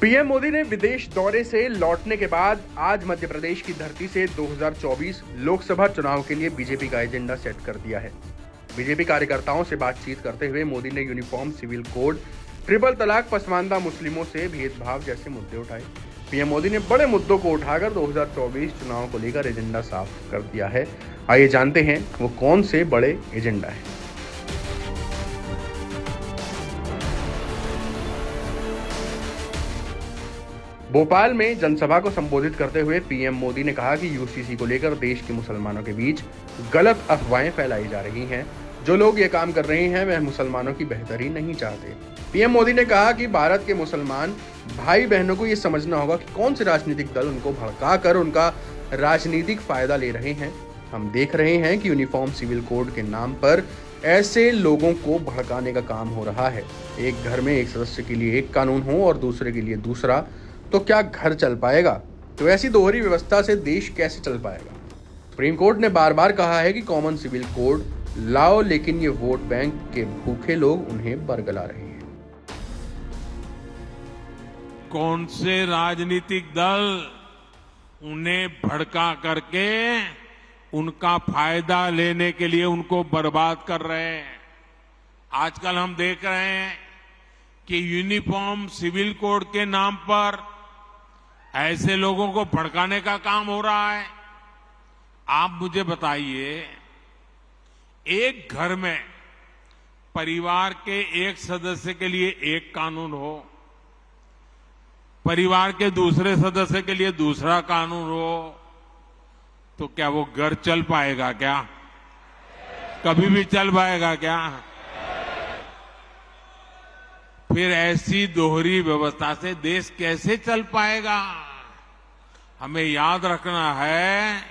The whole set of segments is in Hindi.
पीएम मोदी ने विदेश दौरे से लौटने के बाद आज मध्य प्रदेश की धरती से 2024 लोकसभा चुनाव के लिए बीजेपी का एजेंडा सेट कर दिया है। बीजेपी कार्यकर्ताओं से बातचीत करते हुए मोदी ने यूनिफॉर्म सिविल कोड, ट्रिपल तलाक, पसमानदा मुस्लिमों से भेदभाव जैसे मुद्दे उठाए। पीएम मोदी ने बड़े मुद्दों को उठाकर 2024 चुनाव को लेकर एजेंडा साफ कर दिया है। आइए जानते हैं वो कौन से बड़े एजेंडा है। भोपाल में जनसभा को संबोधित करते हुए पीएम मोदी ने कहा कि यूसीसी को लेकर देश के मुसलमानों के बीच गलत अफवाहें फैलाई जा रही हैं। जो लोग ये काम कर रहे हैं वह मुसलमानों की बेहतरी नहीं चाहते। पीएम मोदी ने कहा कि भारत के मुसलमान भाई बहनों को ये समझना होगा कि कौन से राजनीतिक दल उनको भड़काकर उनका राजनीतिक फायदा ले रहे हैं। हम देख रहे हैं कि यूनिफॉर्म सिविल कोड के नाम पर ऐसे लोगों को भड़काने का काम हो रहा है। एक घर में एक सदस्य के लिए एक कानून हो और दूसरे के लिए दूसरा, तो क्या घर चल पाएगा? तो ऐसी दोहरी व्यवस्था से देश कैसे चल पाएगा? सुप्रीम कोर्ट ने बार बार कहा है कि कॉमन सिविल कोड लाओ, लेकिन ये वोट बैंक के भूखे लोग उन्हें बरगला रहे हैं। कौन से राजनीतिक दल उन्हें भड़का करके उनका फायदा लेने के लिए उनको बर्बाद कर रहे हैं? आजकल हम देख रहे हैं कि यूनिफॉर्म सिविल कोड के नाम पर ऐसे लोगों को भड़काने का काम हो रहा है। आप मुझे बताइए, एक घर में परिवार के एक सदस्य के लिए एक कानून हो, परिवार के दूसरे सदस्य के लिए दूसरा कानून हो, तो क्या वो घर चल पाएगा? क्या कभी भी चल पाएगा क्या? फिर ऐसी दोहरी व्यवस्था से देश कैसे चल पाएगा? हमें याद रखना है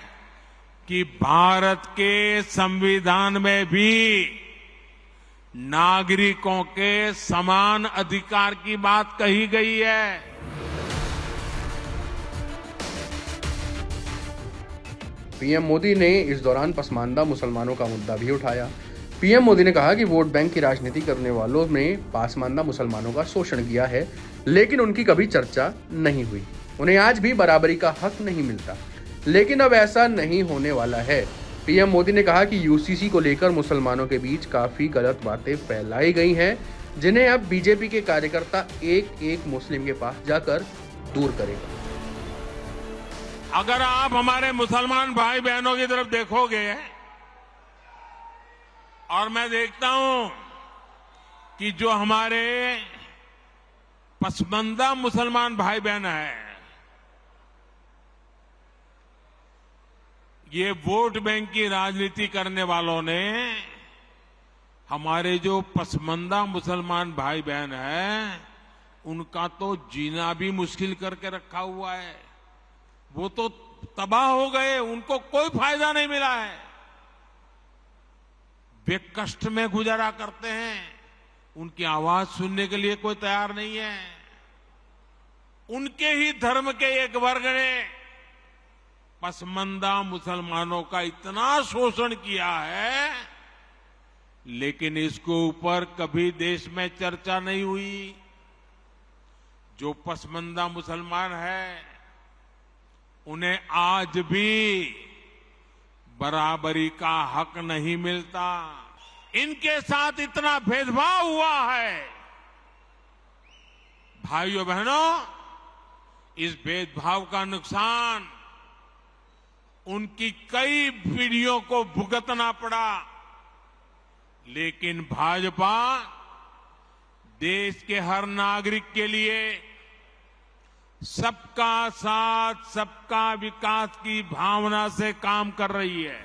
कि भारत के संविधान में भी नागरिकों के समान अधिकार की बात कही गई है। पीएम मोदी ने इस दौरान पसमानदा मुसलमानों का मुद्दा भी उठाया। पीएम मोदी ने कहा कि वोट बैंक की राजनीति करने वालों ने पसमानदा मुसलमानों का शोषण किया है, लेकिन उनकी कभी चर्चा नहीं हुई। उन्हें आज भी बराबरी का हक नहीं मिलता, लेकिन अब ऐसा नहीं होने वाला है। पीएम मोदी ने कहा कि यूसीसी को लेकर मुसलमानों के बीच काफी गलत बातें फैलाई गई हैं, जिन्हें अब बीजेपी के कार्यकर्ता एक एक मुस्लिम के पास जाकर दूर करेगा। अगर आप हमारे मुसलमान भाई बहनों की तरफ देखोगे, और मैं देखता हूं कि जो हमारे पसमानदा मुसलमान भाई बहन हैं, ये वोट बैंक की राजनीति करने वालों ने हमारे जो पसमानदा मुसलमान भाई बहन हैं, उनका तो जीना भी मुश्किल करके रखा हुआ है। वो तो तबाह हो गए, उनको कोई फायदा नहीं मिला है। वे कष्ट में गुजारा करते हैं, उनकी आवाज सुनने के लिए कोई तैयार नहीं है। उनके ही धर्म के एक वर्ग ने पसमानदा मुसलमानों का इतना शोषण किया है, लेकिन इसके ऊपर कभी देश में चर्चा नहीं हुई। जो पसमानदा मुसलमान है, उन्हें आज भी बराबरी का हक नहीं मिलता। इनके साथ इतना भेदभाव हुआ है। भाइयों बहनों, इस भेदभाव का नुकसान उनकी कई पीढ़ियों को भुगतना पड़ा, लेकिन भाजपा देश के हर नागरिक के लिए सबका साथ, सबका विकास की भावना से काम कर रही है।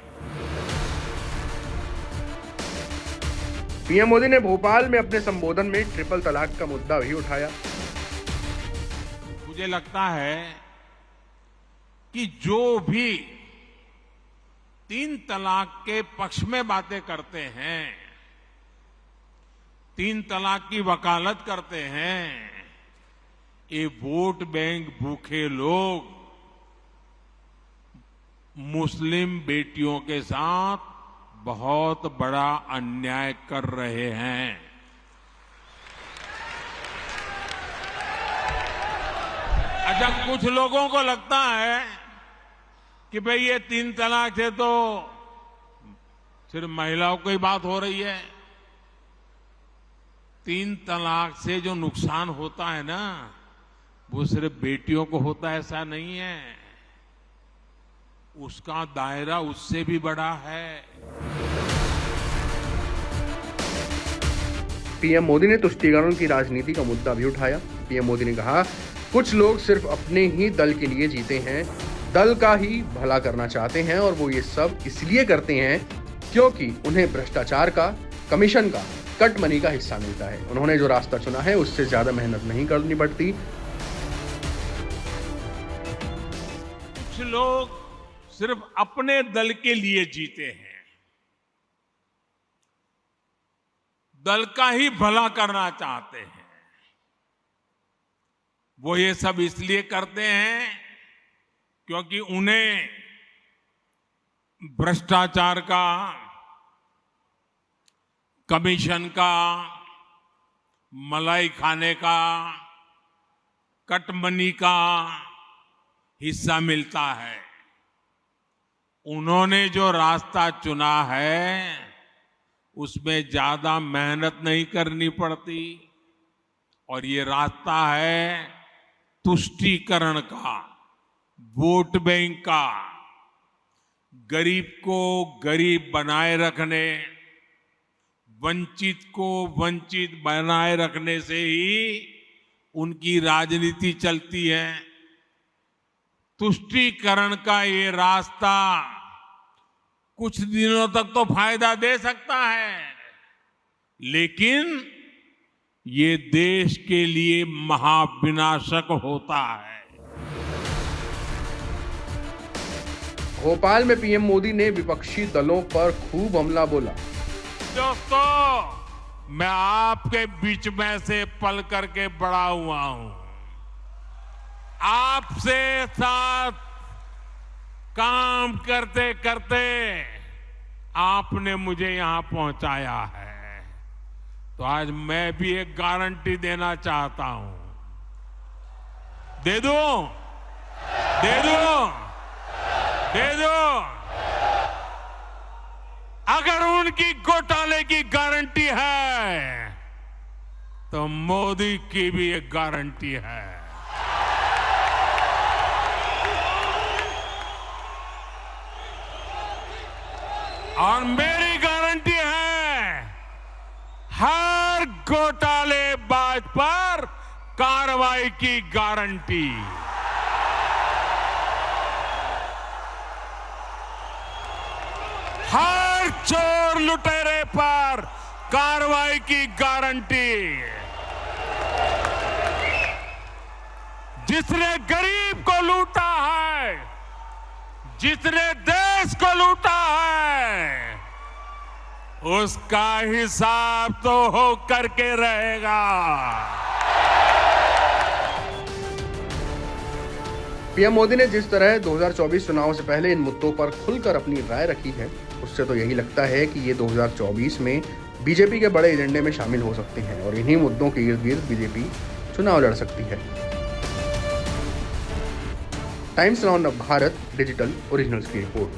पीएम मोदी ने भोपाल में अपने संबोधन में ट्रिपल तलाक का मुद्दा भी उठाया। मुझे लगता है कि जो भी 3 तलाक के पक्ष में बातें करते हैं, 3 तलाक की वकालत करते हैं, ये वोट बैंक भूखे लोग मुस्लिम बेटियों के साथ बहुत बड़ा अन्याय कर रहे हैं। अच्छा, कुछ लोगों को लगता है कि भाई ये 3 तलाक से तो सिर्फ महिलाओं की बात हो रही है। 3 तलाक से जो नुकसान होता है ना, वो सिर्फ बेटियों को होता है ऐसा नहीं है, उसका दायरा उससे भी बड़ा है। पीएम मोदी ने तुष्टीकरण की राजनीति का मुद्दा भी उठाया। पीएम मोदी ने कहा, कुछ लोग सिर्फ अपने ही दल के लिए जीते हैं, दल का ही भला करना चाहते हैं और वो ये सब इसलिए करते हैं क्योंकि उन्हें भ्रष्टाचार का, कमीशन का, कट मनी का हिस्सा मिलता है। उन्होंने जो रास्ता चुना है उससे ज्यादा मेहनत नहीं करनी पड़ती। कुछ लोग सिर्फ अपने दल के लिए जीते हैं, दल का ही भला करना चाहते हैं। वो ये सब इसलिए करते हैं क्योंकि उन्हें भ्रष्टाचार का, कमीशन का, मलाई खाने का, कटमनी का हिस्सा मिलता है। उन्होंने जो रास्ता चुना है उसमें ज्यादा मेहनत नहीं करनी पड़ती और ये रास्ता है तुष्टीकरण का, वोट बैंक का, गरीब को गरीब बनाए रखने, वंचित को वंचित बनाए रखने से ही उनकी राजनीति चलती है। तुष्टीकरण का ये रास्ता कुछ दिनों तक तो फायदा दे सकता है, लेकिन ये देश के लिए महाविनाशक होता है। भोपाल में पीएम मोदी ने विपक्षी दलों पर खूब हमला बोला। दोस्तों, मैं आपके बीच में से पल करके बड़ा हुआ हूं, आपसे साथ काम करते करते आपने मुझे यहां पहुंचाया है। तो आज मैं भी एक गारंटी देना चाहता हूं। दे दूं? दे दूं? दे दूं? अगर उनकी घोटाले की गारंटी है तो मोदी की भी एक गारंटी है। और मेरी गारंटी है, हर घोटालेबाज पर कार्रवाई की गारंटी। हर चोर लुटेरे पर कार्रवाई की गारंटी। जिसने गरीब को लूटा है, जिसने देश को लूटा है, उसका हिसाब तो हो करके रहेगा। पीएम मोदी ने जिस तरह 2024 चुनाव से पहले इन मुद्दों पर खुलकर अपनी राय रखी है, उससे तो यही लगता है कि ये 2024 में बीजेपी के बड़े एजेंडे में शामिल हो सकते हैं और इन्हीं मुद्दों के इर्द गिर्द बीजेपी चुनाव लड़ सकती है। Times now Bharat digital originals की रिपोर्ट।